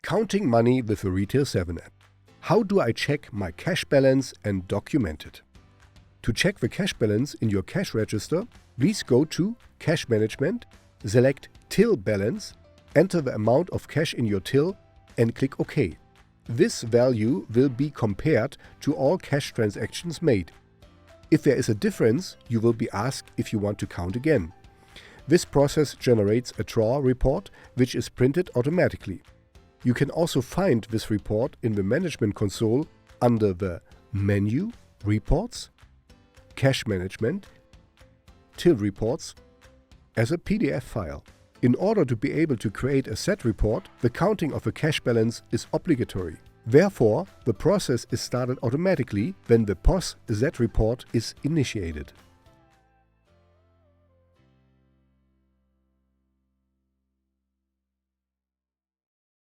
Counting money with the RETAIL7 app. How do I check my cash balance and document it? To check the cash balance in your cash register, please go to Cash Management, select Till Balance, enter the amount of cash in your till and click OK. This value will be compared to all cash transactions made. If there is a difference, you will be asked if you want to count again. This process generates a draw report which is printed automatically. You can also find this report in the Management console under the Menu, Reports, Cash Management, Till Reports as a PDF file. In order to be able to create a Z-Report, the counting of a cash balance is obligatory. Therefore, the process is started automatically when the POS Z-Report is initiated.